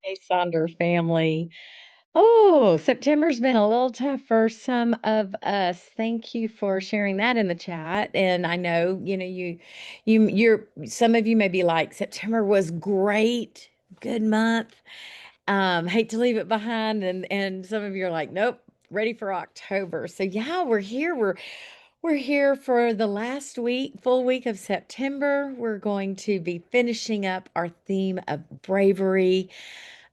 Hey, Sonder family. Oh, September's been a little tough for some of us. Thank you for sharing that in the chat. And I know, some of you may be like, September was great, good month. Hate to leave it behind. And some of you are like, nope, ready for October. So yeah, we're here. We're here for the last week, full week of September. We're going to be finishing up our theme of bravery.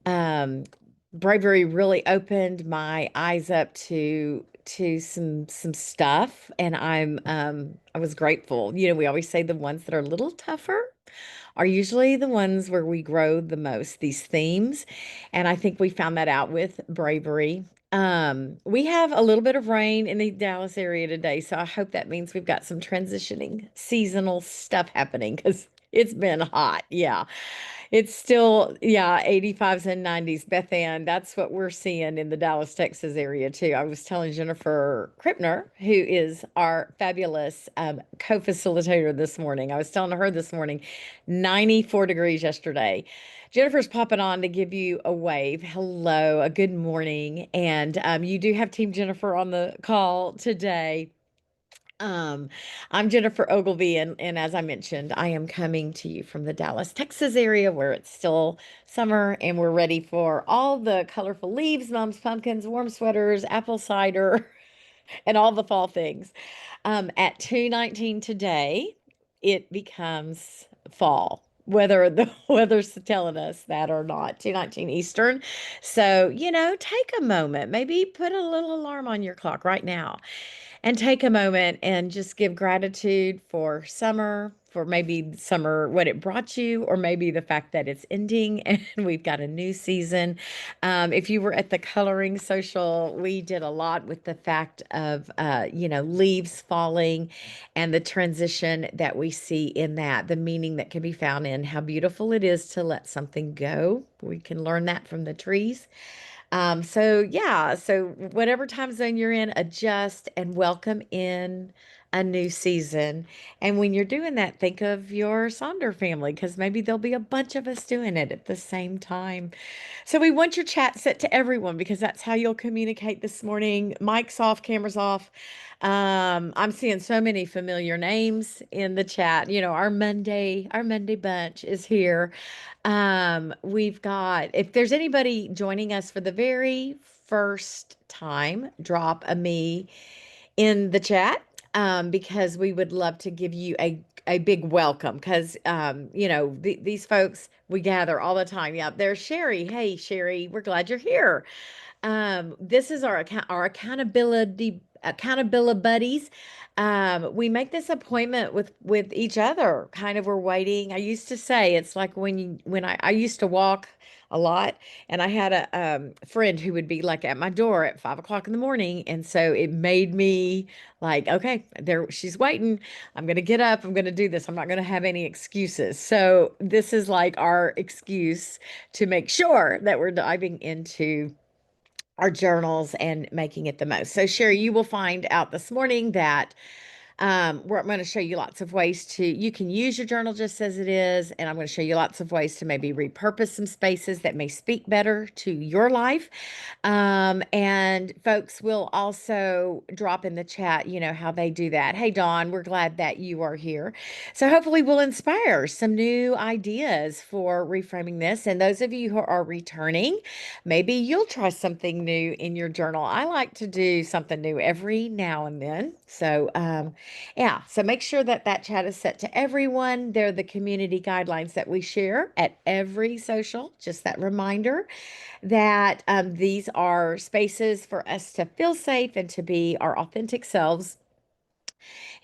um, Bravery really opened my eyes up to some stuff, and I was grateful. We always say the ones that are a little tougher are usually the ones where we grow the most, these themes. And I think we found that out with bravery. We have a little bit of rain in the Dallas area today, so I hope that means we've got some transitioning seasonal stuff happening because it's been hot. Yeah. It's still, yeah, 85s and 90s. Beth Ann, that's what we're seeing in the Dallas, Texas area too. I was telling Jennifer Krippner, who is our fabulous co-facilitator this morning. I was telling her this morning, 94 degrees yesterday. Jennifer's popping on to give you a wave. Hello, a good morning. And you do have Team Jennifer on the call today. Um, I'm Jennifer Ogilvy, and as I mentioned, I am coming to you from the Dallas, Texas area where it's still summer and we're ready for all the colorful leaves, mums, pumpkins, warm sweaters, apple cider, and all the fall things. At 2:19 today, it becomes fall. Whether the weather's telling us that or not, 2:19 Eastern. So, take a moment, maybe put a little alarm on your clock right now and take a moment and just give gratitude for summer, for maybe summer, what it brought you, or maybe the fact that it's ending and we've got a new season. If you were at the coloring social, we did a lot with the fact of, leaves falling and the transition that we see in that, the meaning that can be found in how beautiful it is to let something go. We can learn that from the trees. So yeah, so whatever time zone you're in, adjust and welcome in a new season. And when you're doing that, think of your Sonder family because maybe there'll be a bunch of us doing it at the same time. So we want your chat set to everyone because that's how you'll communicate this morning. Mic's off, cameras off. I'm seeing so many familiar names in the chat. Our Monday bunch is here. We've got, if there's anybody joining us for the very first time, drop a me in the chat because we would love to give you a big welcome because these folks we gather all the time. Yeah, there's Sherry. Hey Sherry, we're glad you're here. This is our accountability buddies. We make this appointment with each other. Kind of, we're waiting. I used to say it's like when I used to walk a lot, and I had a friend who would be like at my door at 5 o'clock in the morning, and so it made me like, okay, there she's waiting. I'm gonna get up. I'm gonna do this. I'm not gonna have any excuses. So this is like our excuse to make sure that we're diving into our journals and making it the most. So, Sherry, you will find out this morning that I'm going to show you lots of ways you can use your journal just as it is. And I'm going to show you lots of ways to maybe repurpose some spaces that may speak better to your life. And folks will also drop in the chat, how they do that. Hey, Dawn, we're glad that you are here. So hopefully we'll inspire some new ideas for reframing this. And those of you who are returning, maybe you'll try something new in your journal. I like to do something new every now and then. So, yeah, so make sure that that chat is set to everyone. They're the community guidelines that we share at every social. Just that reminder that these are spaces for us to feel safe and to be our authentic selves.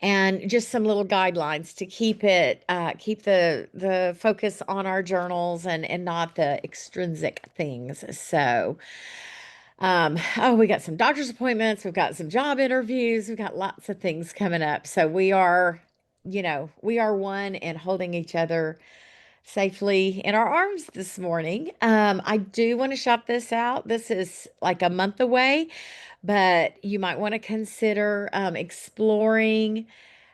And just some little guidelines to keep the focus on our journals and not the extrinsic things. So, oh, we got some doctor's appointments, we've got some job interviews, we've got lots of things coming up. So we are one and holding each other safely in our arms this morning. I do want to shout this out. This is like a month away, but you might want to consider exploring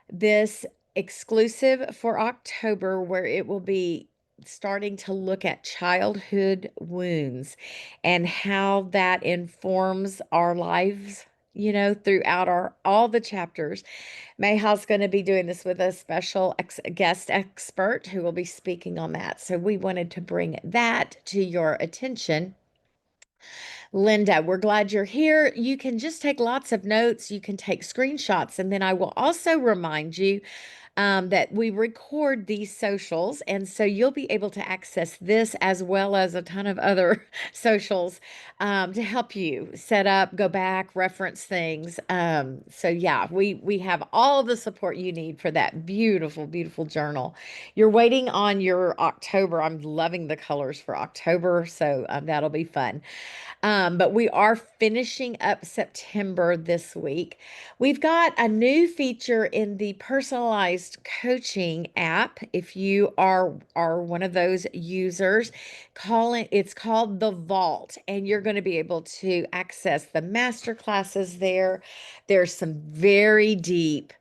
this exclusive for October where it will be starting to look at childhood wounds and how that informs our lives, throughout our all the chapters. Mayhal's going to be doing this with a special guest expert who will be speaking on that. So we wanted to bring that to your attention. Linda, we're glad you're here. You can just take lots of notes. You can take screenshots. And then I will also remind you that we record these socials. And so you'll be able to access this as well as a ton of other socials to help you set up, go back, reference things. So yeah, we have all the support you need for that beautiful, beautiful journal. You're waiting on your October. I'm loving the colors for October. So that'll be fun. But we are finishing up September this week. We've got a new feature in the personalized coaching app. If you are one of those users, it's called the Vault, and you're going to be able to access the master classes there. There's some very deep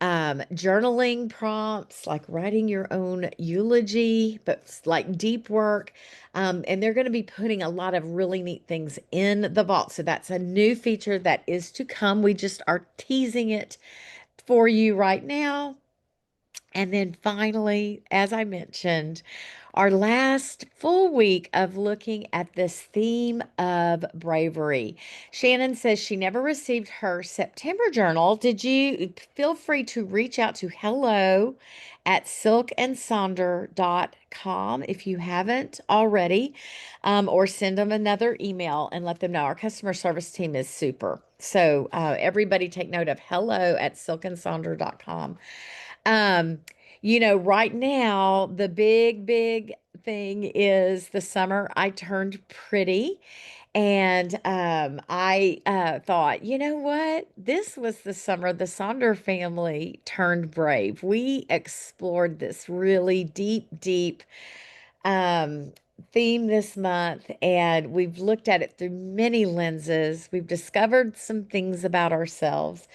journaling prompts, like writing your own eulogy, but like deep work. And they're going to be putting a lot of really neat things in the vault. So that's a new feature that is to come. We just are teasing it for you right now. And then finally, as I mentioned, our last full week of looking at this theme of bravery. Shannon says she never received her September journal. Did you feel free to reach out to hello at silkandsonder.com if you haven't already, or send them another email and let them know. Our customer service team is super. So everybody take note of hello at silkandsonder.com. Um, right now, the big, big thing is the summer I turned pretty. And I thought, you know what? This was the summer the Sonder family turned brave. We explored this really deep, deep um, theme this month, and we've looked at it through many lenses. We've discovered some things about ourselves.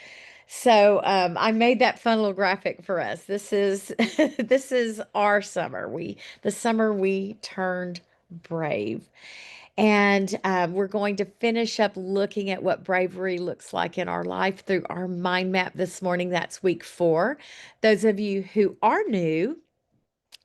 So I made that fun little graphic for us. This is this is our summer. The summer we turned brave. And we're going to finish up looking at what bravery looks like in our life through our mind map this morning. That's week 4. Those of you who are new,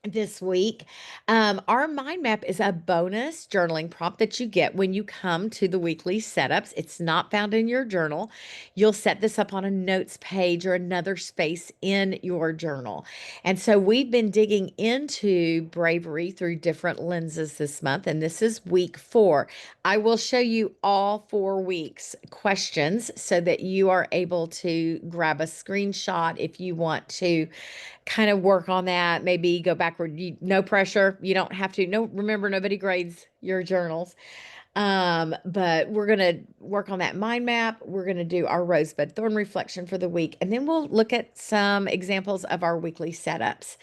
this week. Our mind map is a bonus journaling prompt that you get when you come to the weekly setups. It's not found in your journal. You'll set this up on a notes page or another space in your journal. And so we've been digging into bravery through different lenses this month, and this is week 4. I will show you all 4 weeks questions so that you are able to grab a screenshot if you want to kind of work on that, maybe go backward. No pressure. You don't have to. No, remember, nobody grades your journals. But we're going to work on that mind map. We're going to do our rosebud thorn reflection for the week, and then we'll look at some examples of our weekly setups.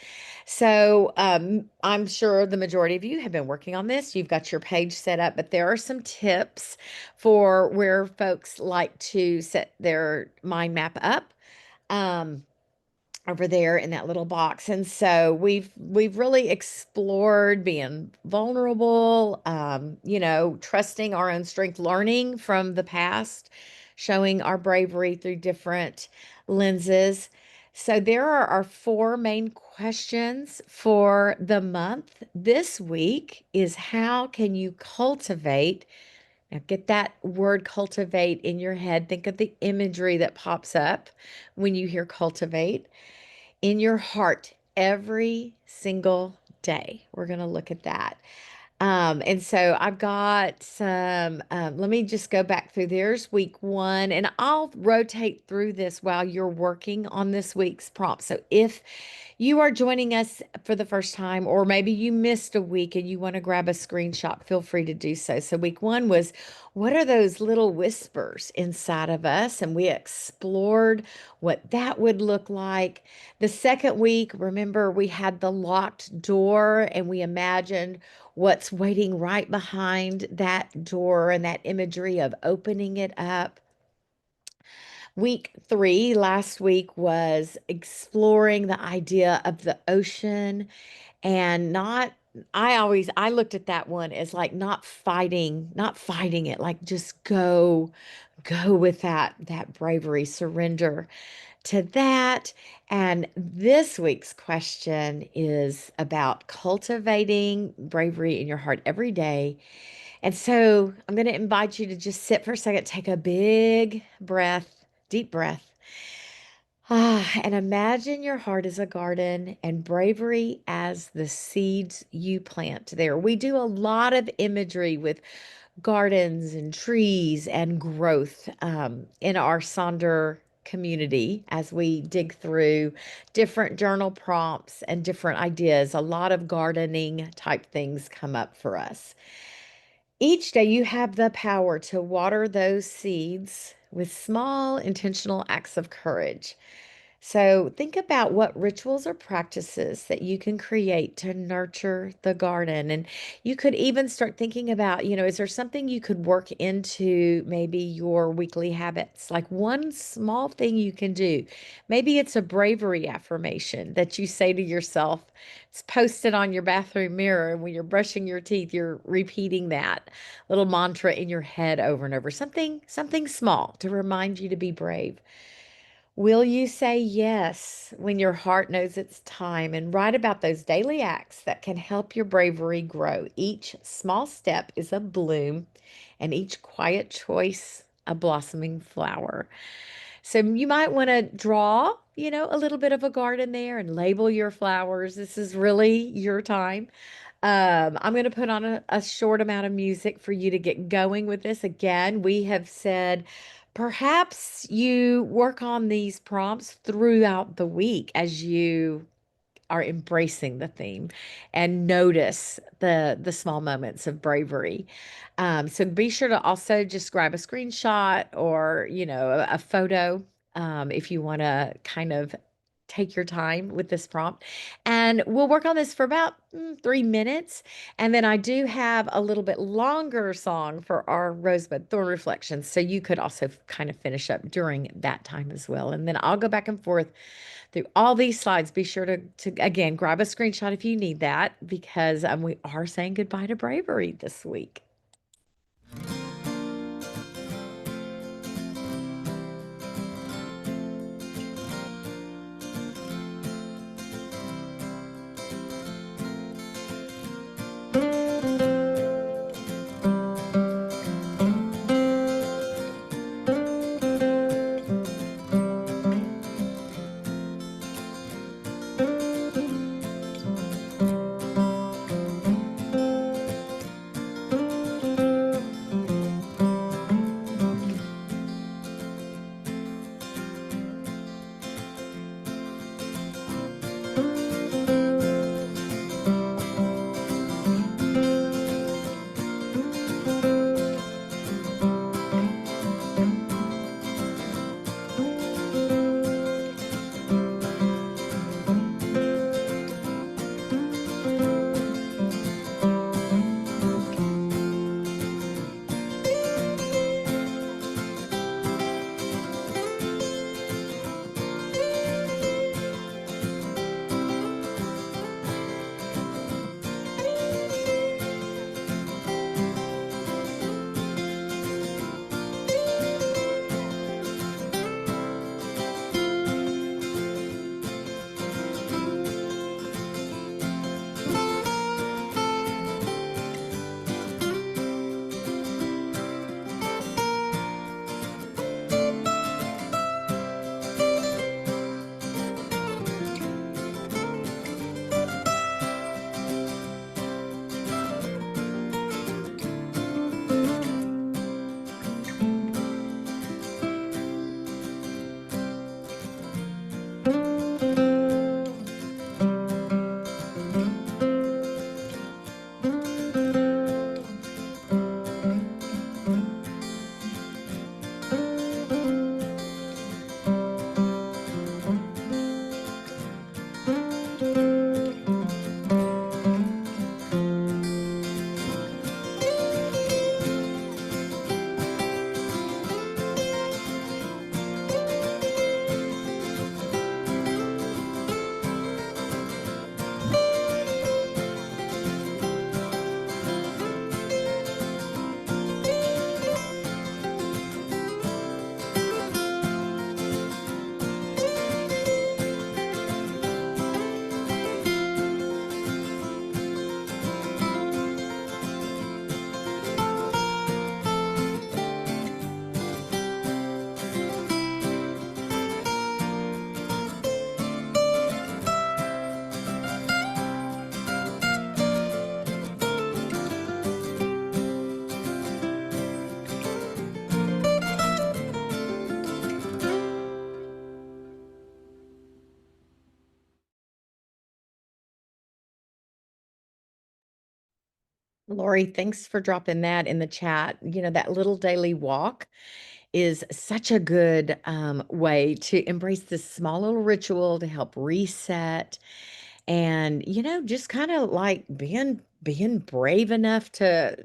So I'm sure the majority of you have been working on this. You've got your page set up, but there are some tips for where folks like to set their mind map up. Over there in that little box. And so we've really explored being vulnerable, trusting our own strength, learning from the past, showing our bravery through different lenses. So there are our 4 main questions for the month. This week is, how can you cultivate? Now get that word cultivate in your head. Think of the imagery that pops up when you hear cultivate in your heart every single day. We're going to look at that. And so I've got some, let me just go back through. There's week 1, and I'll rotate through this while you're working on this week's prompt. So if you are joining us for the first time, or maybe you missed a week and you want to grab a screenshot, feel free to do so. So week 1 was, what are those little whispers inside of us? And we explored what that would look like. The second week, remember, we had the locked door, and we imagined what's waiting right behind that door and that imagery of opening it up. Week 3 last week was exploring the idea of the ocean, and I looked at that one as like not fighting it, like just go with that bravery, surrender to that. And this week's question is about cultivating bravery in your heart every day. And so I'm going to invite you to just sit for a second, take a big breath, deep breath. And imagine your heart as a garden and bravery as the seeds you plant there. We do a lot of imagery with gardens and trees and growth in our Sonder community as we dig through different journal prompts and different ideas. A lot of gardening type things come up for us. Each day, you have the power to water those seeds with small intentional acts of courage. So think about what rituals or practices that you can create to nurture the garden. And you could even start thinking about, is there something you could work into maybe your weekly habits? Like one small thing you can do. Maybe it's a bravery affirmation that you say to yourself. It's posted on your bathroom mirror. And when you're brushing your teeth, you're repeating that little mantra in your head over and over. Something small to remind you to be brave. Will you say yes when your heart knows it's time and write about those daily acts that can help your bravery grow? Each small step is a bloom, and each quiet choice a blossoming flower. So you might want to draw, a little bit of a garden there and label your flowers. This is really your time. I'm going to put on a short amount of music for you to get going with this. Again, we have said perhaps you work on these prompts throughout the week as you are embracing the theme and notice the small moments of bravery. So be sure to also just grab a screenshot or a photo if you want to kind of take your time with this prompt. And we'll work on this for about 3 minutes. And then I do have a little bit longer song for our Rosebud Thorn Reflections. So you could also kind of finish up during that time as well. And then I'll go back and forth through all these slides. Be sure to again, grab a screenshot if you need that because we are saying goodbye to bravery this week. Lori, thanks for dropping that in the chat. You know, that little daily walk is such a good way to embrace this small little ritual to help reset and, just kind of like being brave enough to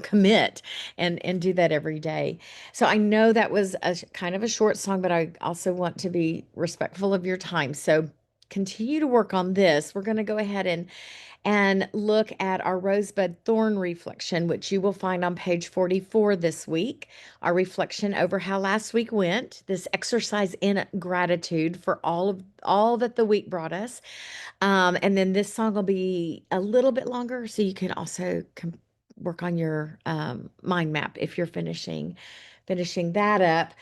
commit and do that every day. So I know that was kind of a short song, but I also want to be respectful of your time. So continue to work on this. We're going to go ahead and look at our rosebud thorn reflection, which you will find on page 44 this week. Our reflection over how last week went, this exercise in gratitude for all that the week brought us. And then this song will be a little bit longer, so you can also work on your mind map if you're finishing that up.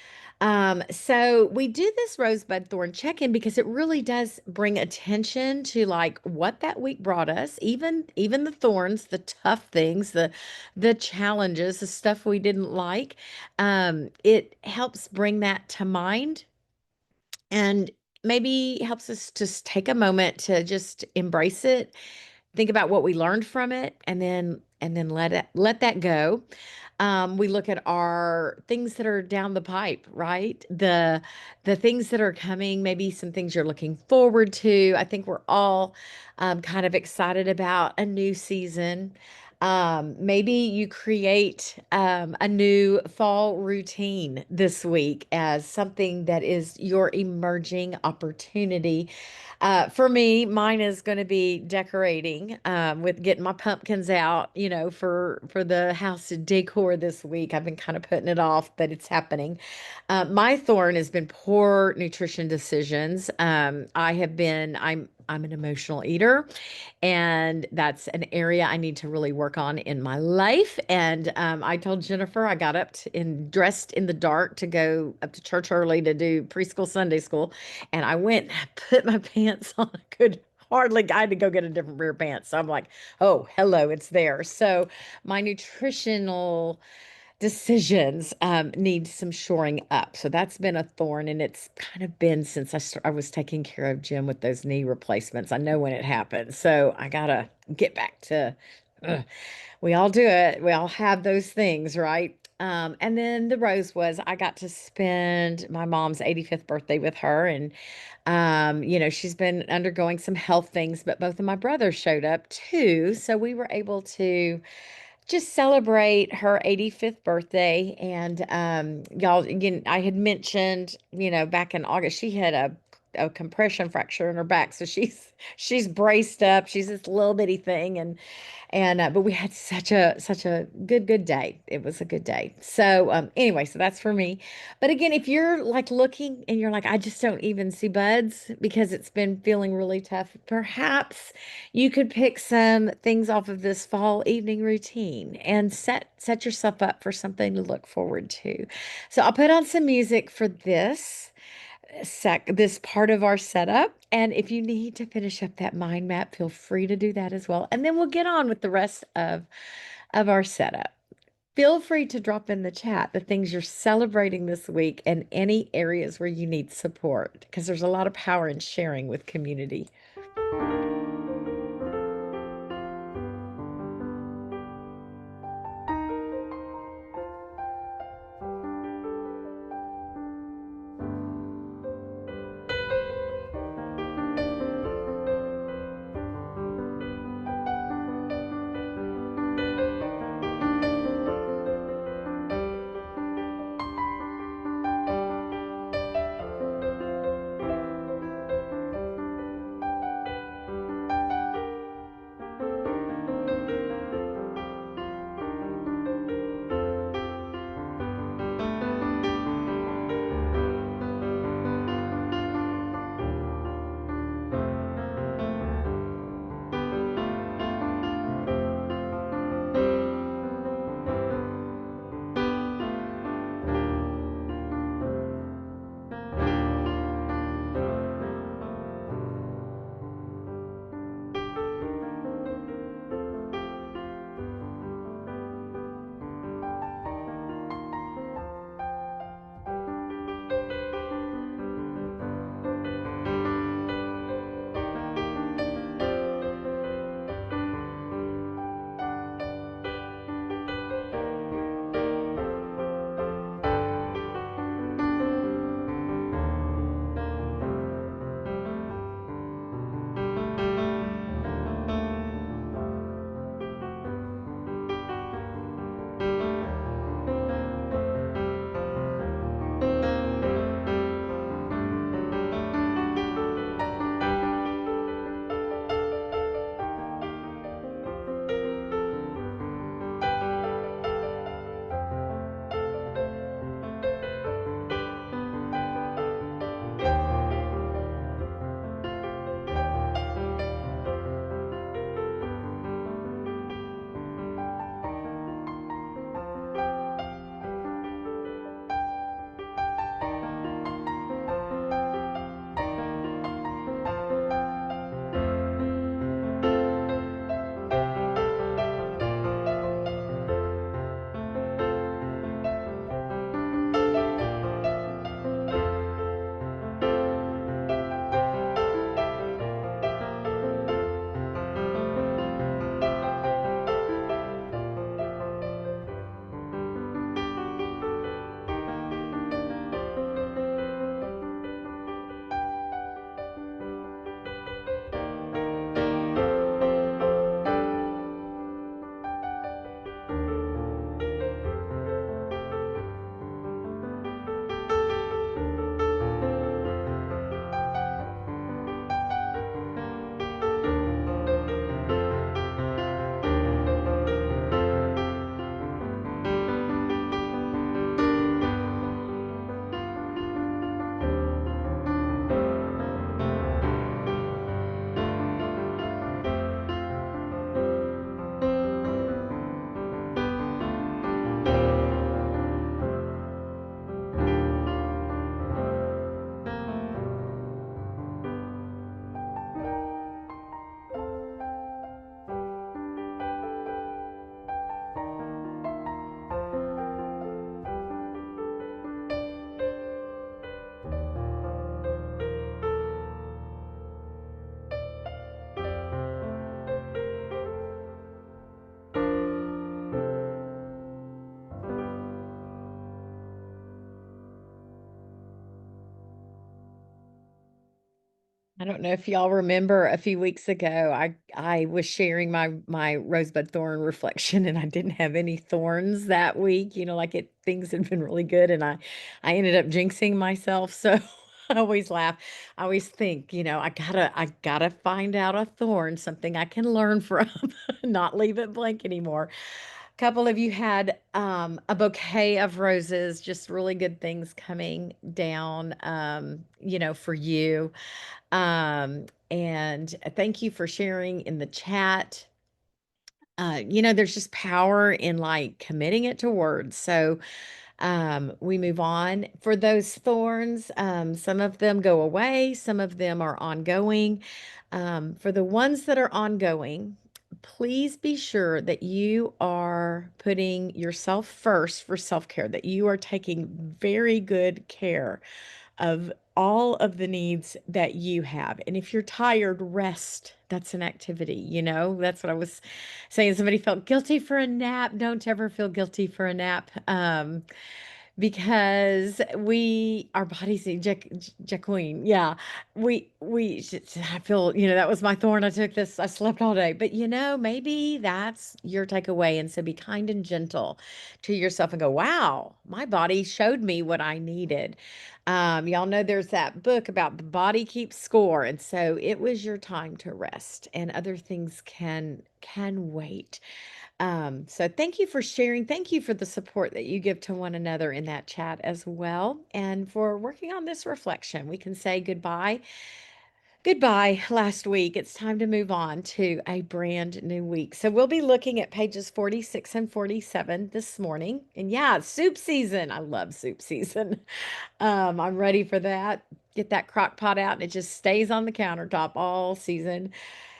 So we do this rosebud thorn check-in because it really does bring attention to like what that week brought us, even the thorns, the tough things, the challenges, the stuff we didn't like. It helps bring that to mind and maybe helps us just take a moment to just embrace it, think about what we learned from it, and then let that go. We look at our things that are down the pipe, right? The things that are coming, maybe some things you're looking forward to. I think we're all kind of excited about a new season. Maybe you create a new fall routine this week as something that is your emerging opportunity. For me, mine is going to be decorating, with getting my pumpkins out, for the house decor this week. I've been kind of putting it off, but it's happening. My thorn has been poor nutrition decisions. I'm an emotional eater, and that's an area I need to really work on in my life. And I told Jennifer I got up and dressed in the dark to go up to church early to do preschool Sunday school. And I went and I put my pants on. I could hardly, I had to go get a different pair of pants. So I'm like, oh, hello, it's there. So my nutritional decisions need some shoring up. So that's been a thorn, and it's kind of been since I was taking care of Jim with those knee replacements. I know when it happened. So I gotta get back to, ugh, we all do it. We all have those things, right? And then the rose was I got to spend my mom's 85th birthday with her. And, she's been undergoing some health things, but both of my brothers showed up too. So we were able to just celebrate her 85th birthday. And y'all, I had mentioned, back in August, she had a compression fracture in her back. So she's braced up. She's this little bitty thing. And but we had such a good day. It was a good day. So anyway, so that's for me. But again, if you're like looking and you're like, I just don't even see buds because it's been feeling really tough, perhaps you could pick some things off of this fall evening routine and set yourself up for something to look forward to. So I'll put on some music for this part of our setup. And if you need to finish up that mind map, feel free to do that as well. And then we'll get on with the rest of our setup. Feel free to drop in the chat the things you're celebrating this week and any areas where you need support, because there's a lot of power in sharing with community. I don't know if y'all remember a few weeks ago, I was sharing my rosebud thorn reflection and I didn't have any thorns that week, like things had been really good and I ended up jinxing myself. So I always laugh. I always think, I gotta find out a thorn, something I can learn from, not leave it blank anymore. A couple of you had a bouquet of roses, just really good things coming down, for you. And thank you for sharing in the chat. There's just power in like committing it to words. So we move on. For those thorns, some of them go away, some of them are ongoing. For the ones that are ongoing, please be sure that you are putting yourself first for self care, that you are taking very good care of all of the needs that you have. And if you're tired, rest. That's an activity, That's what I was saying. Somebody felt guilty for a nap. Don't ever feel guilty for a nap. Because our bodies need Jacqueline. Yeah. I feel, that was my thorn. I slept all day, but maybe that's your takeaway. And so be kind and gentle to yourself and go, wow, my body showed me what I needed. Y'all know there's that book about the body keeps score. And so it was your time to rest and other things can wait. So thank you for sharing. Thank you for the support that you give to one another in that chat as well. And for working on this reflection, we can say goodbye. Goodbye last week. It's time to move on to a brand new week. So we'll be looking at pages 46 and 47 this morning. And yeah, it's soup season. I love soup season. I'm ready for that. Get that crock pot out and it just stays on the countertop all season.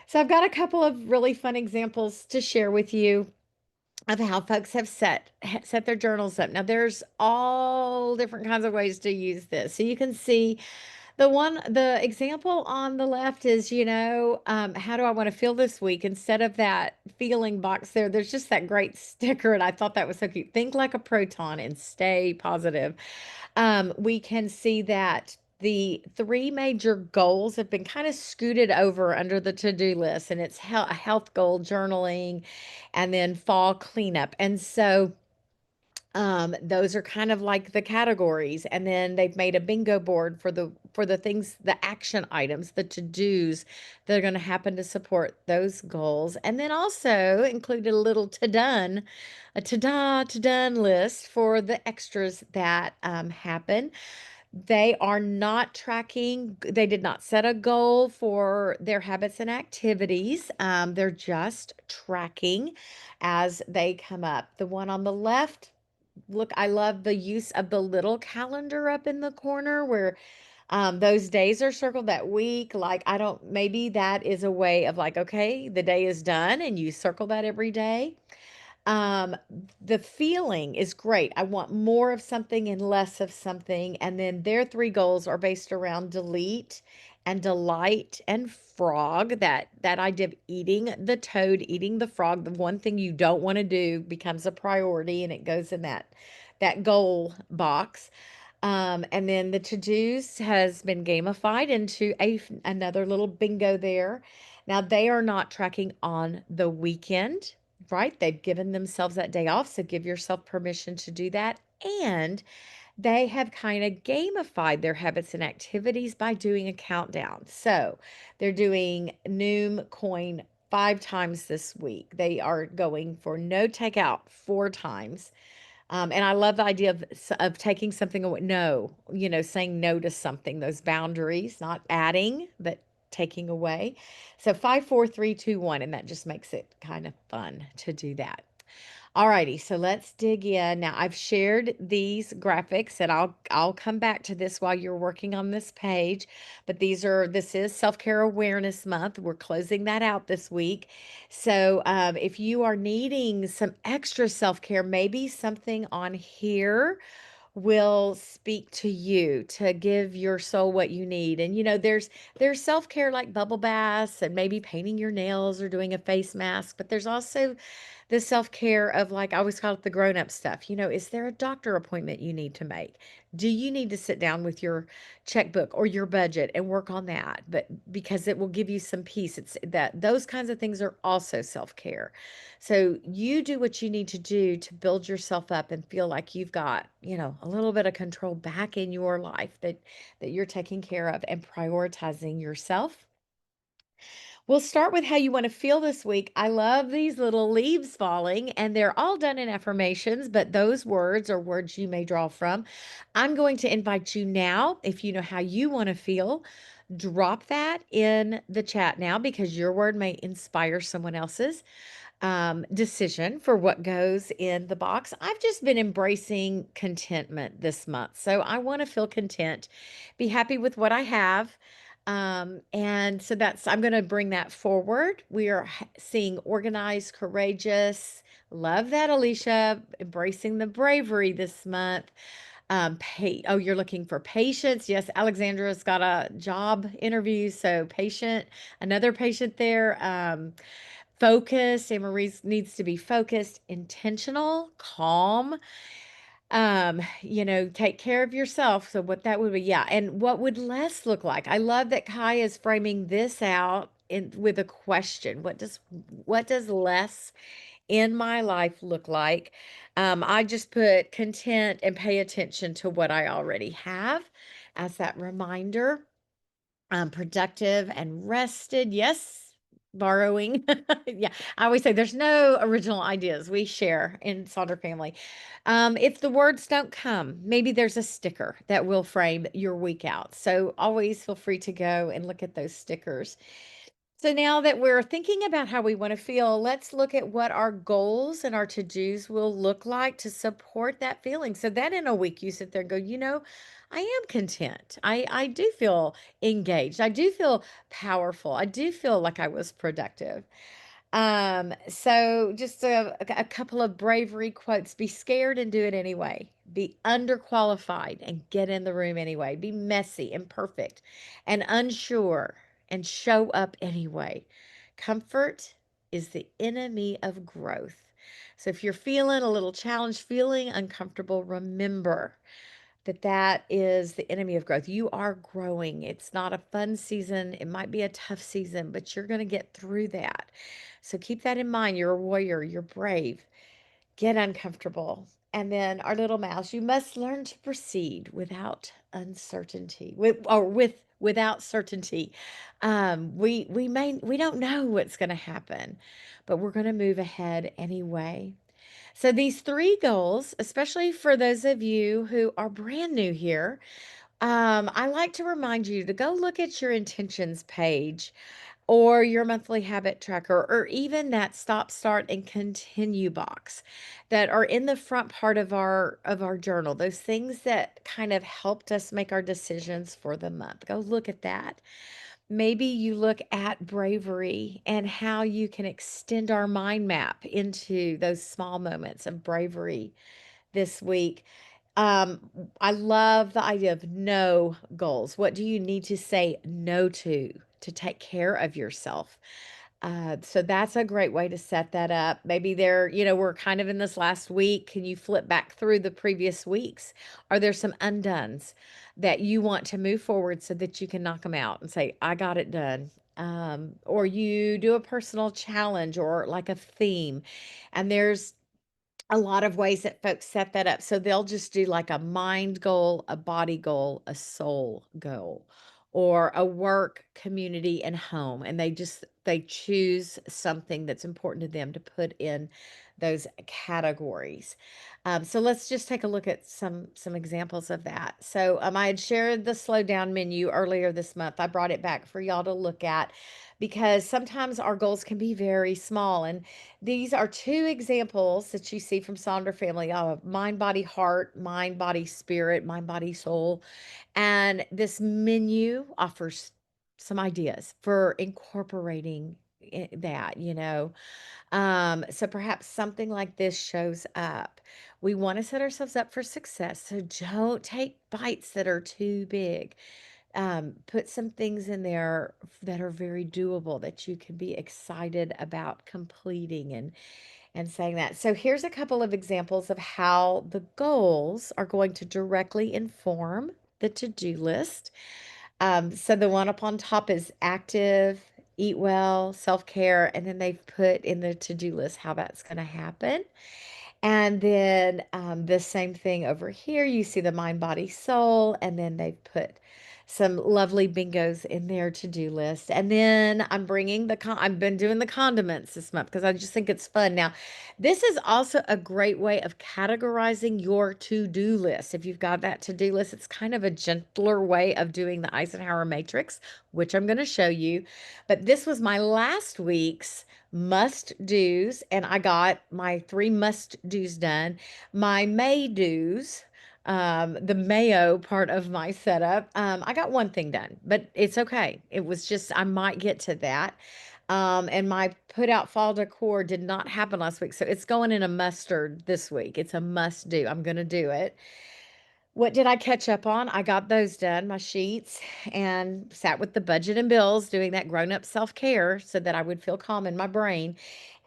So I've got a couple of really fun examples to share with you of how folks have set their journals up. Now there's all different kinds of ways to use this. So you can see the example on the left is, how do I want to feel this week? Instead of that feeling box there's just that great sticker. And I thought that was so cute. Think like a proton and stay positive. We can see that the three major goals have been kind of scooted over under the to-do list, and it's a health goal, journaling, and then fall cleanup. And so those are kind of like the categories. And then they've made a bingo board for the things, the action items, the to-dos that are going to happen to support those goals. And then also included a little a to-done list for the extras that happen. They are not tracking, they did not set a goal for their habits and activities. They're just tracking as they come up. The one on the left, look, I love the use of the little calendar up in the corner where those days are circled that week. Like, maybe that is a way of like, okay, the day is done and you circle that every day. Um, the feeling is great. I want more of something and less of something. And then their three goals are based around delete and delight and frog. That idea of eating the toad, eating the frog, the one thing you don't want to do becomes a priority and it goes in that goal box. And then the to-dos has been gamified into another little bingo there. Now they are not tracking on the weekend, right? They've given themselves that day off, so give yourself permission to do that. And they have kind of gamified their habits and activities by doing a countdown. So they're doing Noom Coin 5 times this week. They are going for no takeout 4 times. And I love the idea of taking something away. No, saying no to something, those boundaries, not adding, but taking away. So 5, 4, 3, 2, 1, and that just makes it kind of fun to do that. Alrighty, so let's dig in. Now I've shared these graphics and I'll come back to this while you're working on this page, but this is Self-Care Awareness Month. We're closing that out this week. So if you are needing some extra self-care, maybe something on here will speak to you to give your soul what you need. And there's self-care like bubble baths and maybe painting your nails or doing a face mask, but there's also the self-care of, like, I always call it the grown-up stuff. Is there a doctor appointment you need to make? Do you need to sit down with your checkbook or your budget and work on that? But because it will give you some peace. It's that those kinds of things are also self-care. So you do what you need to do to build yourself up and feel like you've got, a little bit of control back in your life that you're taking care of and prioritizing yourself. We'll start with how you want to feel this week. I love these little leaves falling, and they're all done in affirmations, but those words are words you may draw from. I'm going to invite you now, if you know how you want to feel, drop that in the chat now because your word may inspire someone else's decision for what goes in the box. I've just been embracing contentment this month. So I want to feel content, be happy with what I have. And so I'm going to bring that forward. We are seeing organized, courageous. Love that, Alicia. Embracing the bravery this month. You're looking for patience. Yes, Alexandra's got a job interview. So patient, another patient there. Focused. Anne Marie needs to be focused, intentional, calm. Take care of yourself. So what that would be, yeah. And what would less look like? I love that Kai is framing this out with a question. What does less in my life look like? I just put content and pay attention to what I already have as that reminder. Productive and rested. Yes, borrowing. Yeah, I always say there's no original ideas we share in Sonder family. If the words don't come, maybe there's a sticker that will frame your week out. So always feel free to go and look at those stickers. So now that we're thinking about how we want to feel, let's look at what our goals and our to-dos will look like to support that feeling. So that in a week you sit there and go, I am content. I do feel engaged. I do feel powerful. I do feel like I was productive. So just a couple of bravery quotes. Be scared and do it anyway. Be underqualified and get in the room anyway. Be messy, imperfect, and unsure and show up anyway. Comfort is the enemy of growth. So if you're feeling a little challenged, feeling uncomfortable, remember that is the enemy of growth. You are growing. It's not a fun season. It might be a tough season, but you're going to get through that. So keep that in mind. You're a warrior. You're brave. Get uncomfortable. And then our little mouse, you must learn to proceed without uncertainty, without certainty. We don't know what's going to happen, but we're going to move ahead anyway. So these three goals, especially for those of you who are brand new here, I like to remind you to go look at your intentions page or your monthly habit tracker, or even that stop, start, and continue box that are in the front part of our journal. Those things that kind of helped us make our decisions for the month. Go look at that. Maybe you look at bravery and how you can extend our mind map into those small moments of bravery this week. I love the idea of no goals. What do you need to say no to take care of yourself? So that's a great way to set that up. Maybe we're kind of in this last week. Can you flip back through the previous weeks? Are there some undones that you want to move forward so that you can knock them out and say, I got it done? Or you do a personal challenge or like a theme, and there's a lot of ways that folks set that up. So they'll just do like a mind goal, a body goal, a soul goal, or a work, community, and home. And they choose something that's important to them to put in those categories. So let's just take a look at some examples of that. So I had shared the slow down menu earlier this month. I brought it back for y'all to look at because sometimes our goals can be very small. And these are two examples that you see from Sonder family of mind, body, heart, mind, body, spirit, mind, body, soul. And this menu offers some ideas for incorporating that. So perhaps something like this shows up. We want to set ourselves up for success. So don't take bites that are too big. Put some things in there that are very doable that you can be excited about completing and saying that. So here's a couple of examples of how the goals are going to directly inform the to-do list. So the one up on top is active, eat well, self-care, and then they've put in the to-do list how that's going to happen. And then the same thing over here, you see the mind, body, soul, and then they've put some lovely bingos in their to-do list. And then I've been doing the condiments this month because I just think it's fun. Now, this is also a great way of categorizing your to-do list. If you've got that to-do list, it's kind of a gentler way of doing the Eisenhower matrix, which I'm going to show you. But this was my last week's must do's, and I got my three must do's done. My may do's, the mayo part of my setup, I got one thing done, but it's okay. It was just, I might get to that. And my put out fall decor did not happen last week. So it's going in a mustard this week. It's a must do. I'm going to do it. What did I catch up on? I got those done, my sheets, and sat with the budget and bills, doing that grown up self care so that I would feel calm in my brain.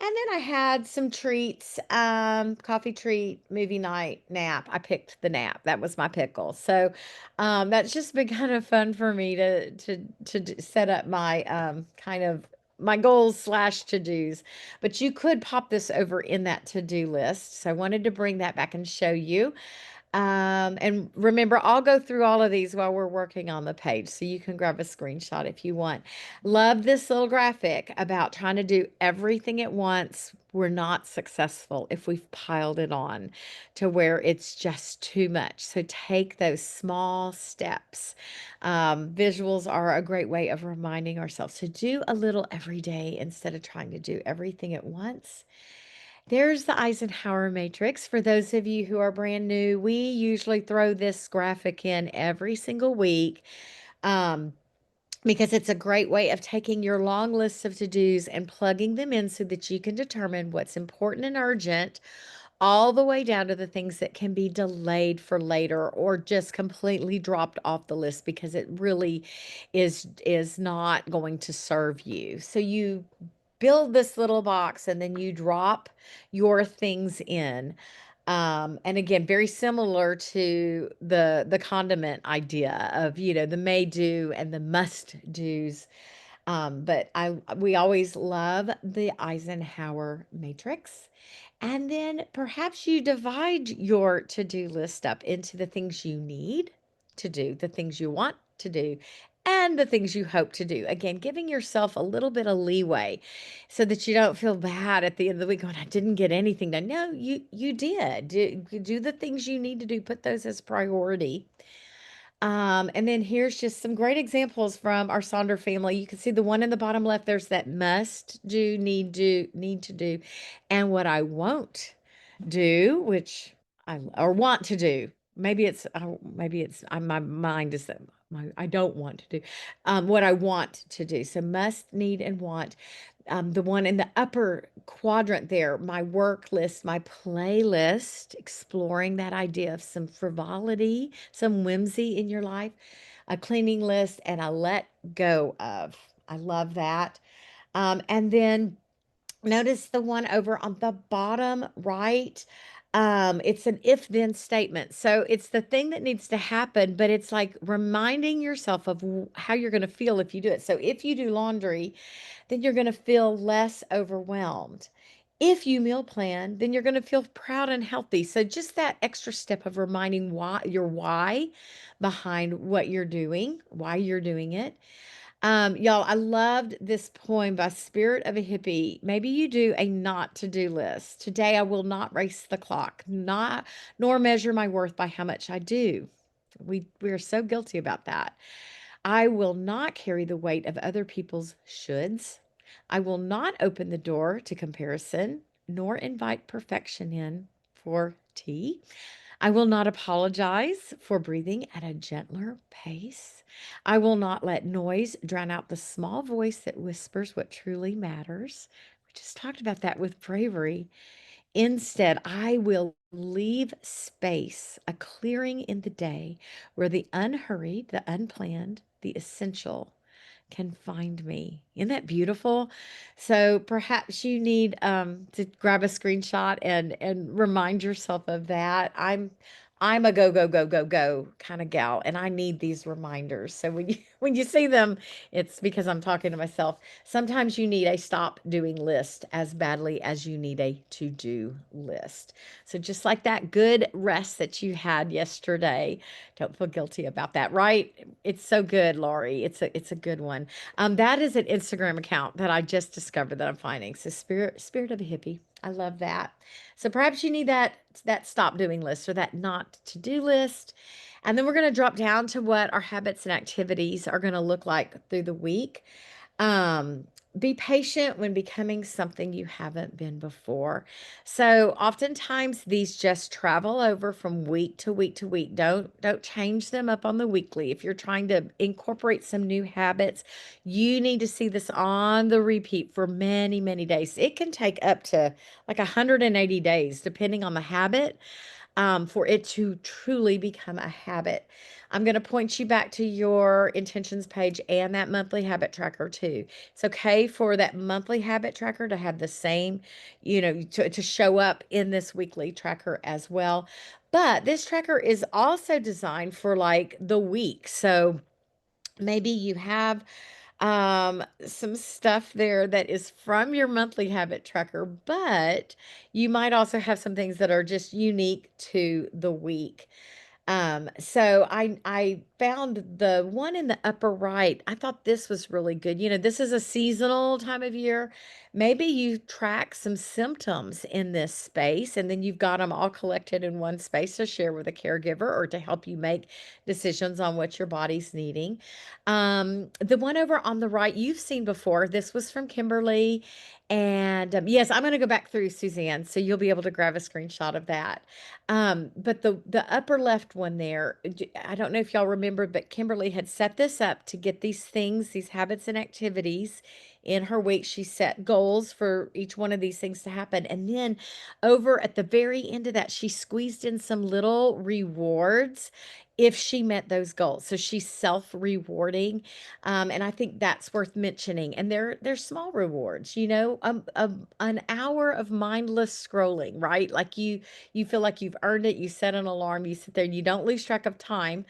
And then I had some treats, coffee treat, movie night, nap. I picked the nap. That was my pickle. So that's just been kind of fun for me to set up my kind of my goals slash to dos. But you could pop this over in that to do list. So I wanted to bring that back and show you. And remember, I'll go through all of these while we're working on the page, so you can grab a screenshot if you want. Love this little graphic about trying to do everything at once. We're not successful if we've piled it on to where it's just too much. So take those small steps. Visuals are a great way of reminding ourselves to do a little every day instead of trying to do everything at once. There's the Eisenhower matrix. For those of you who are brand new, we usually throw this graphic in every single week um, because it's a great way of taking your long list of to-dos and plugging them in so that you can determine what's important and urgent, all the way down to the things that can be delayed for later or just completely dropped off the list because it really is not going to serve you. So you build this little box and then you drop your things in. And again, very similar to the condiment idea of, the may do and the must do's. But we always love the Eisenhower matrix. And then perhaps you divide your to-do list up into the things you need to do, the things you want to do, and the things you hope to do. Again, giving yourself a little bit of leeway so that you don't feel bad at the end of the week going, I didn't get anything done. No, you did. Do the things you need to do, put those as priority. And then here's just some great examples from our Sonder family. You can see the one in the bottom left, there's that must do, need to do, and what I won't do, which I or want to do. My mind is that I don't want to do what I want to do. So must, need, and want. The one in the upper quadrant there, my work list, my playlist, exploring that idea of some frivolity, some whimsy in your life, a cleaning list, and a let go of. I love that. And then notice the one over on the bottom right. It's an if then statement. So it's the thing that needs to happen, but it's like reminding yourself of how you're going to feel if you do it. So if you do laundry, then you're going to feel less overwhelmed. If you meal plan, then you're going to feel proud and healthy. So just that extra step of reminding why behind what you're doing, why you're doing it. Y'all, I loved this poem by Spirit of a Hippie. Maybe you do a not to do list. Today I will not race the clock, not nor measure my worth by how much I do. We are so guilty about that. I will not carry the weight of other people's shoulds. I will not open the door to comparison, nor invite perfection in for tea. I will not apologize for breathing at a gentler pace. I will not let noise drown out the small voice that whispers what truly matters. We just talked about that with bravery. Instead, I will leave space, a clearing in the day where the unhurried, the unplanned, the essential can find me. Isn't that beautiful? So perhaps you need to grab a screenshot and remind yourself of that. I'm a go go go go go kind of gal, and I need these reminders. So when you when you see them, it's because I'm talking to myself. Sometimes you need a stop doing list as badly as you need a to do list. So just like that good rest that you had yesterday, don't feel guilty about that, right? It's so good, Laurie. It's a good one. That is an Instagram account that I just discovered that I'm finding. So spirit of a hippie. I love that. So perhaps you need that stop doing list or that not to do list. And then we're going to drop down to what our habits and activities are going to look like through the week. Um, be patient when becoming something you haven't been before. So oftentimes these just travel over from week to week to week. Don't change them up on the weekly. If you're trying to incorporate some new habits, you need to see this on the repeat for many, many days. It can take up to like 180 days, depending on the habit, for it to truly become a habit. I'm going to point you back to your intentions page and that monthly habit tracker too. It's okay for that monthly habit tracker to have the same, to show up in this weekly tracker as well. But this tracker is also designed for like the week. So maybe you have some stuff there that is from your monthly habit tracker, but you might also have some things that are just unique to the week. So I found the one in the upper right. I thought this was really good. This is a seasonal time of year. Maybe you track some symptoms in this space and then you've got them all collected in one space to share with a caregiver or to help you make decisions on what your body's needing. The one over on the right, you've seen before. This was from Kimberly. And yes, I'm going to go back through Suzanne, so you'll be able to grab a screenshot of that. But the upper left one there, I don't know if y'all remember, but Kimberly had set this up to get these things, these habits and activities in her week. She set goals for each one of these things to happen. And then over at the very end of that, she squeezed in some little rewards if she met those goals. So she's self-rewarding. And I think that's worth mentioning. And they're small rewards, an hour of mindless scrolling, right? Like you feel like you've earned it. You set an alarm, you sit there, you don't lose track of time.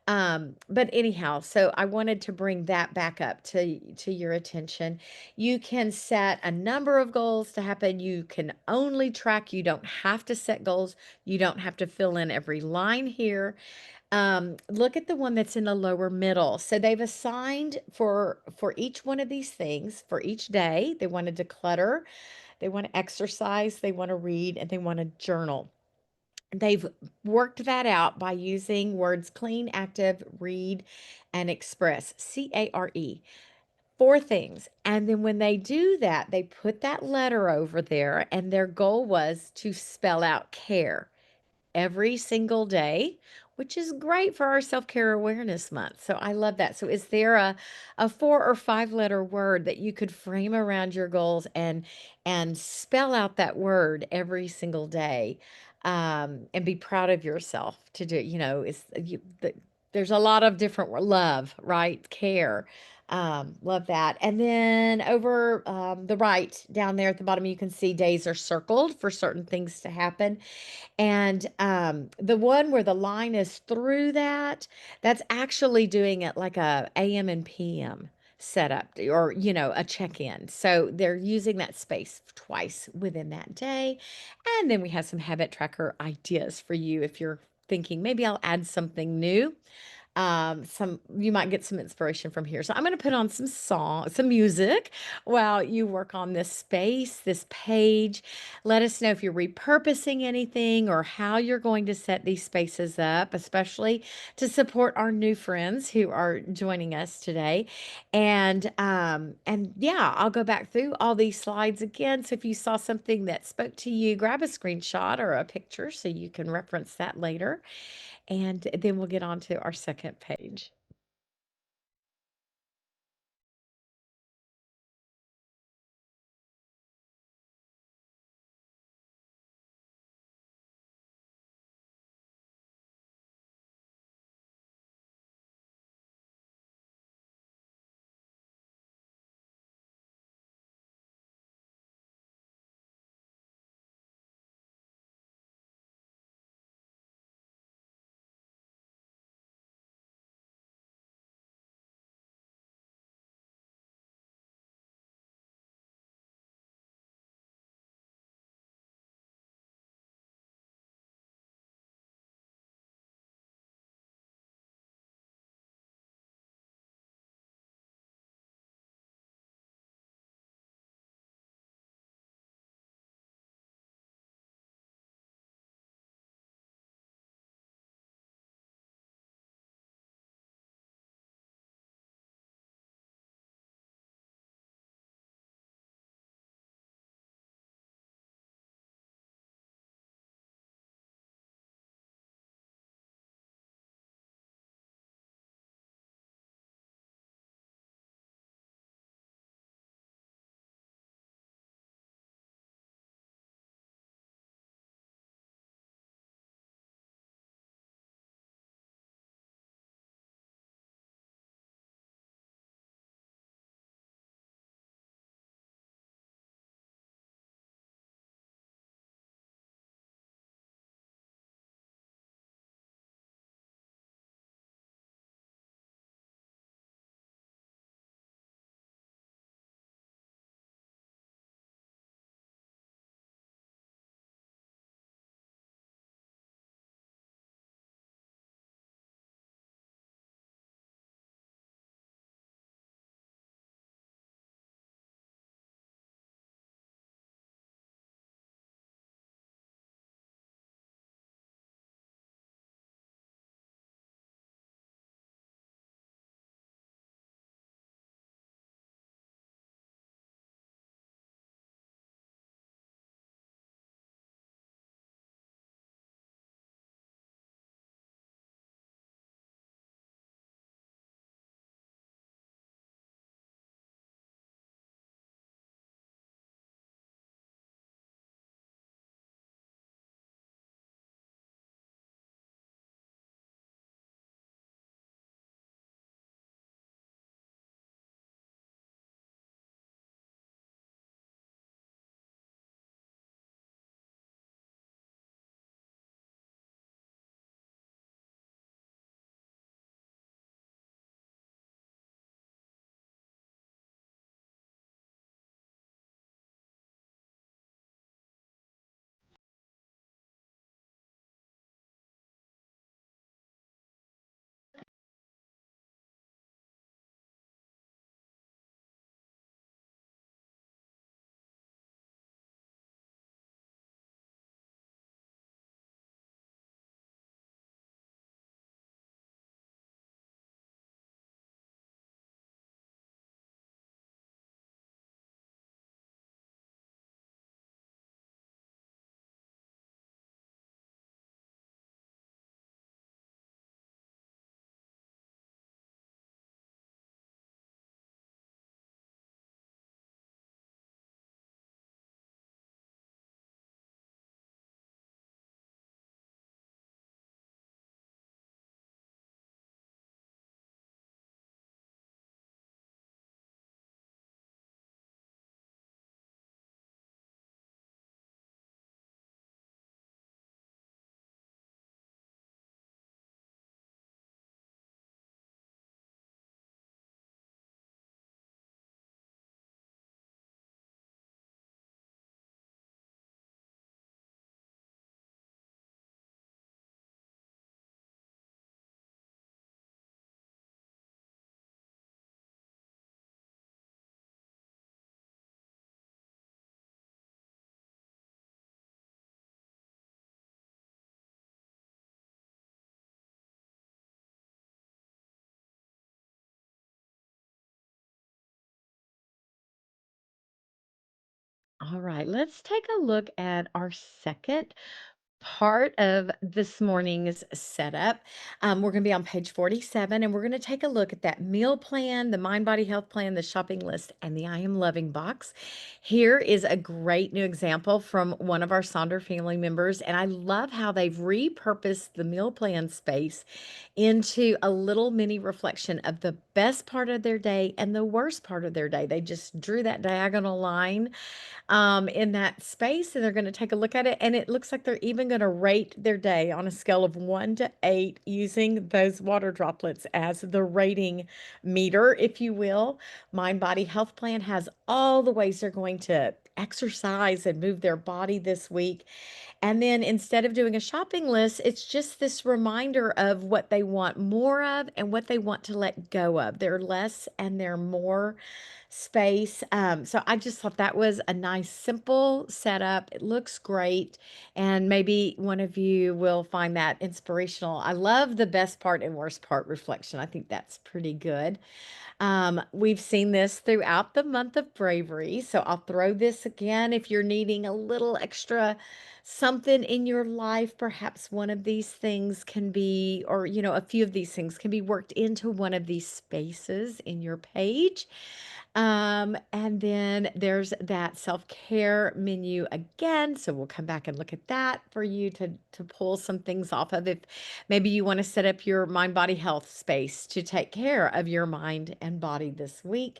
But anyhow, so I wanted to bring that back up to your attention. You can set a number of goals to happen. You can only track. You don't have to set goals. You don't have to fill in every line here. Look at the one that's in the lower middle. So they've assigned for each one of these things for each day. They want to declutter, they want to exercise, they want to read, and they want to journal. They've worked that out by using words clean, active, read, and express. CARE. Four things. And then when they do that, they put that letter over there, and their goal was to spell out care every single day, which is great for our self-care awareness month. So I love that. So is there a 4 or 5 letter word that you could frame around your goals and spell out that word every single day, and be proud of yourself to do, there's a lot of different love, right? Care. Love that. And then over the right down there at the bottom, you can see days are circled for certain things to happen. And the one where the line is through that, that's actually doing it like a AM and PM setup or, a check-in. So they're using that space twice within that day. And then we have some habit tracker ideas for you if you're thinking maybe I'll add something new. Some you might get some inspiration from here. So I'm going to put on some music while you work on this space, this page. Let us know if you're repurposing anything or how you're going to set these spaces up, especially to support our new friends who are joining us today. And yeah, I'll go back through all these slides again. So if you saw something that spoke to you, grab a screenshot or a picture so you can reference that later. And then we'll get on to our second page. All right, let's take a look at our second part of this morning's setup. We're going to be on page 47, and we're going to take a look at that meal plan, the Mind Body Health Plan, the shopping list, and the I Am Loving box. Here is a great new example from one of our Sonder family members, and I love how they've repurposed the meal plan space into a little mini reflection of the best part of their day and the worst part of their day. They just drew that diagonal line in that space, and they're going to take a look at it. And it looks like they're even going to rate their day on a scale of 1 to 8 using those water droplets as the rating meter, if you will. Mind Body Health Plan has all the ways they're going to exercise and move their body this week. And then instead of doing a shopping list, it's just this reminder of what they want more of and what they want to let go of. They're less and they're more space. So I just thought that was a nice, simple setup. It looks great. And maybe one of you will find that inspirational. I love the best part and worst part reflection. I think that's pretty good. We've seen this throughout the month of bravery. So I'll throw this again if you're needing a little extra something in your life. Perhaps one of these things can be, or, a few of these things can be worked into one of these spaces in your page. And then there's that self-care menu again. So we'll come back and look at that for you to pull some things off of if maybe you want to set up your mind body health space to take care of your mind and body this week.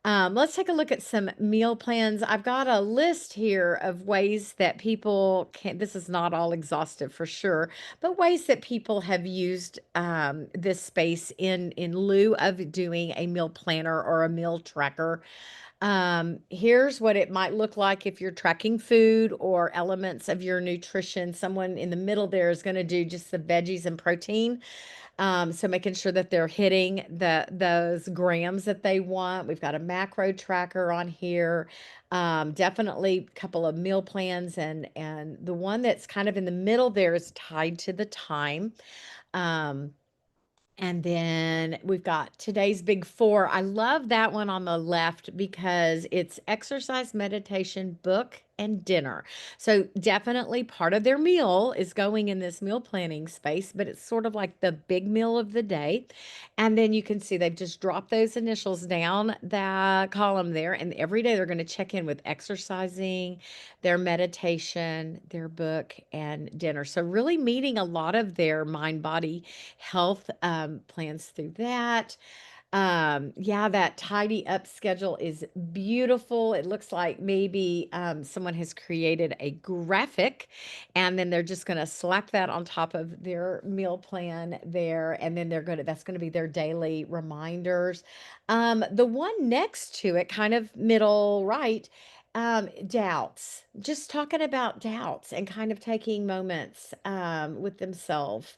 Let's take a look at some meal plans. I've got a list here of ways that people can, this is not all exhaustive for sure, but ways that people have used this space in lieu of doing a meal planner or a meal tracker. Here's what it might look like if you're tracking food or elements of your nutrition. Someone in the middle there is going to do just the veggies and protein. So making sure that they're hitting those grams that they want. We've got a macro tracker on here. Definitely a couple of meal plans, and the one that's kind of in the middle there is tied to the time. Um, and then we've got today's big four. I love that one on the left because it's exercise, meditation, book, and dinner. So definitely part of their meal is going in this meal planning space, but it's sort of like the big meal of the day. And then you can see they've just dropped those initials down the column there. And every day they're going to check in with exercising, their meditation, their book, and dinner. So really meeting a lot of their mind body health plans through that. Yeah, that tidy up schedule is beautiful. It looks like maybe someone has created a graphic and then they're just going to slap that on top of their meal plan there. And then that's going to be their daily reminders. The one next to it, kind of middle right, doubts, just talking about doubts and kind of taking moments with themselves,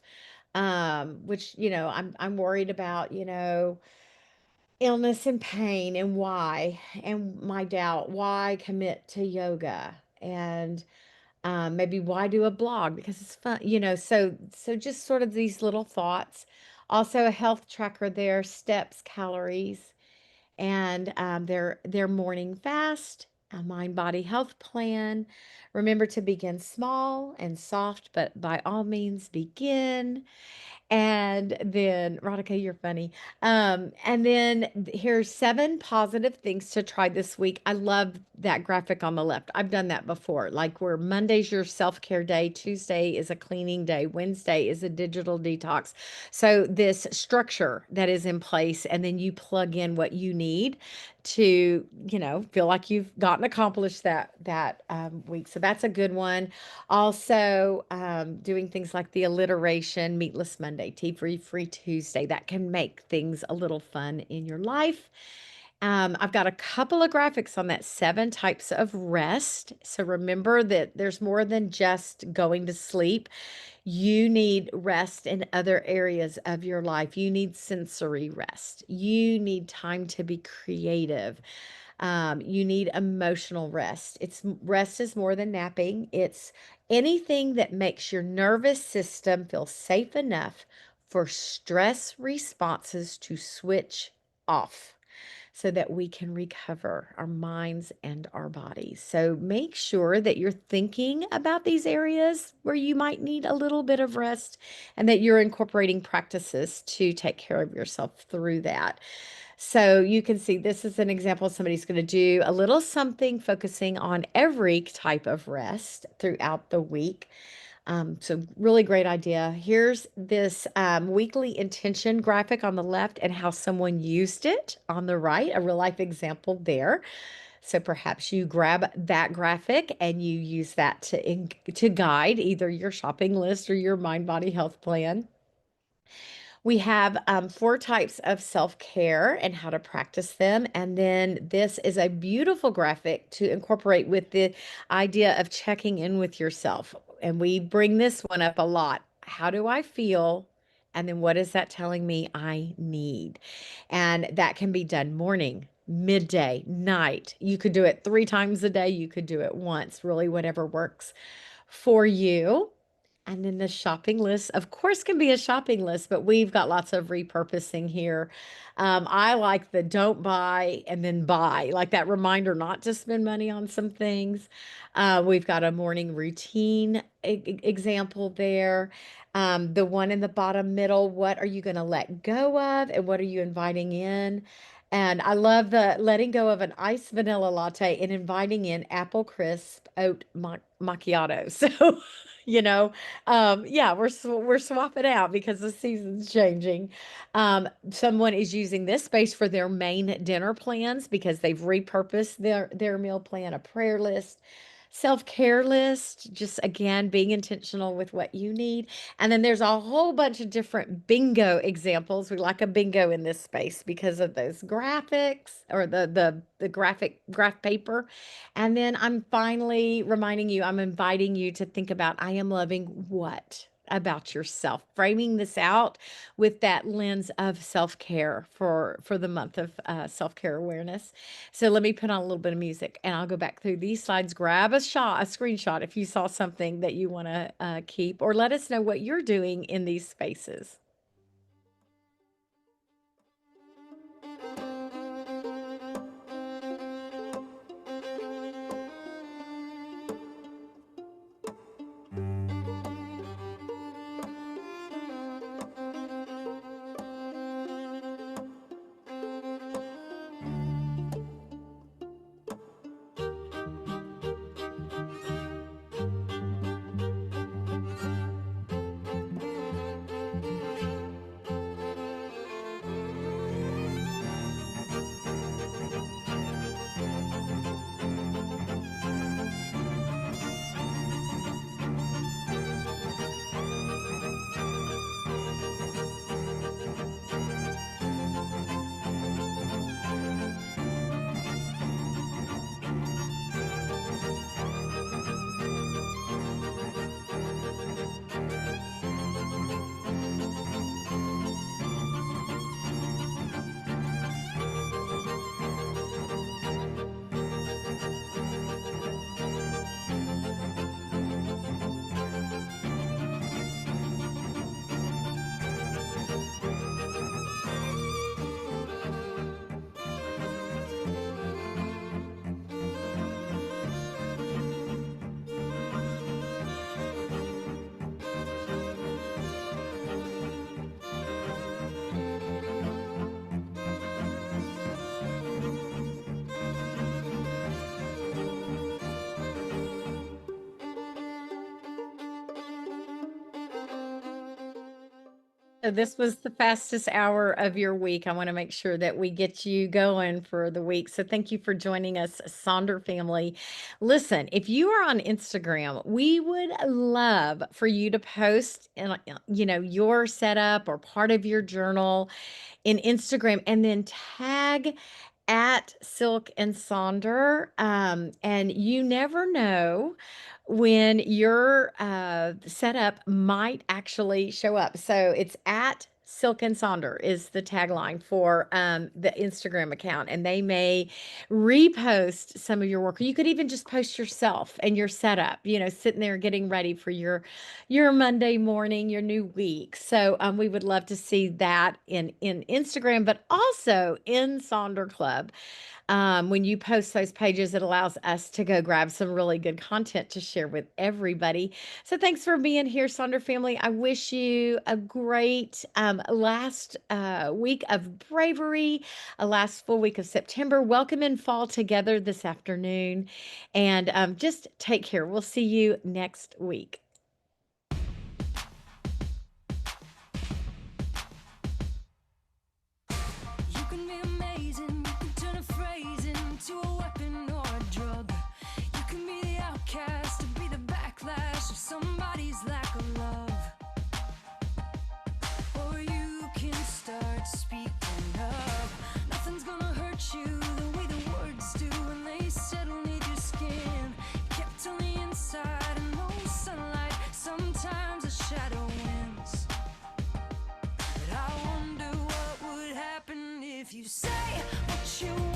which, I'm worried about, illness and pain and why, and my doubt, why commit to yoga, and maybe why do a blog because it's fun, so just sort of these little thoughts. Also a health tracker there, steps, calories, and their morning fast, a mind body health plan. Remember to begin small and soft, but by all means begin. And then, Radhika, you're funny. And then here's 7 positive things to try this week. I love that graphic on the left. I've done that before, like where Monday's your self-care day, Tuesday is a cleaning day, Wednesday is a digital detox. So this structure that is in place, and then you plug in what you need to, feel like you've gotten accomplished that week. So that's a good one. Also, doing things like the alliteration, Meatless Monday, Tea Free Tuesday, that can make things a little fun in your life. I've got a couple of graphics on that 7 types of rest. So remember that there's more than just going to sleep. You need rest in other areas of your life. You need sensory rest. You need time to be creative. You need emotional rest. Rest is more than napping. It's anything that makes your nervous system feel safe enough for stress responses to switch off. so that we can recover our minds and our bodies. So make sure that you're thinking about these areas where you might need a little bit of rest and that you're incorporating practices to take care of yourself through that. So you can see this is an example. Somebody's going to do a little something focusing on every type of rest throughout the week. So really great idea. Here's this weekly intention graphic on the left and how someone used it on the right, a real life example there. So perhaps you grab that graphic and you use that to guide either your shopping list or your mind body health plan. We have four types of self care and how to practice them. And then this is a beautiful graphic to incorporate with the idea of checking in with yourself. And we bring this one up a lot. How do I feel? And then what is that telling me I need? And that can be done morning, midday, night. You could do it 3 times a day. You could do it once, really, whatever works for you. And then the shopping list, of course, can be a shopping list, but we've got lots of repurposing here. I like the don't buy and then buy, like that reminder not to spend money on some things. We've got a morning routine example there. The one in the bottom middle, what are you going to let go of and what are you inviting in? And I love the letting go of an iced vanilla latte and inviting in apple crisp oat macchiato. So, you know, yeah, we're swapping out because the season's changing. Someone is using this space for their main dinner plans because they've repurposed their meal plan, a prayer list, self-care list, just again being intentional with what you need. And then there's a whole bunch of different bingo examples. We like a bingo in this space because of those graphics or the graph paper. And then I'm finally reminding you, I'm inviting you to think about I am loving what about yourself, framing this out with that lens of self-care for the month of self-care awareness. So let me put on a little bit of music and I'll go back through these slides, grab a screenshot if you saw something that you want to keep, or let us know what you're doing in these spaces. So this was the fastest hour of your week. I want to make sure that we get you going for the week. So thank you for joining us, Sonder family. Listen, if you are on Instagram, we would love for you to post, your setup or part of your journal in Instagram and then tag at Silk and Sonder. And you never know when your setup might actually show up. So it's at Silk and Sonder is the tagline for the Instagram account, and they may repost some of your work. Or you could even just post yourself and your setup, sitting there getting ready for your Monday morning, your new week. So we would love to see that in Instagram, but also in Sonder Club. When you post those pages, it allows us to go grab some really good content to share with everybody. So thanks for being here, Sonder family. I wish you a great last week of bravery, a last full week of September. Welcome in fall together this afternoon. And just take care. We'll see you next week. You can be amazing, you can turn a phrase into a weapon or a drug. You can be the outcast to be the backlash of somebody's lack of love. Or you can start speaking up. Nothing's gonna hurt you the way the words do when they settle near your skin. Kept on the inside and no sunlight, sometimes a shadow wins. But I wonder what would happen if you say what you want.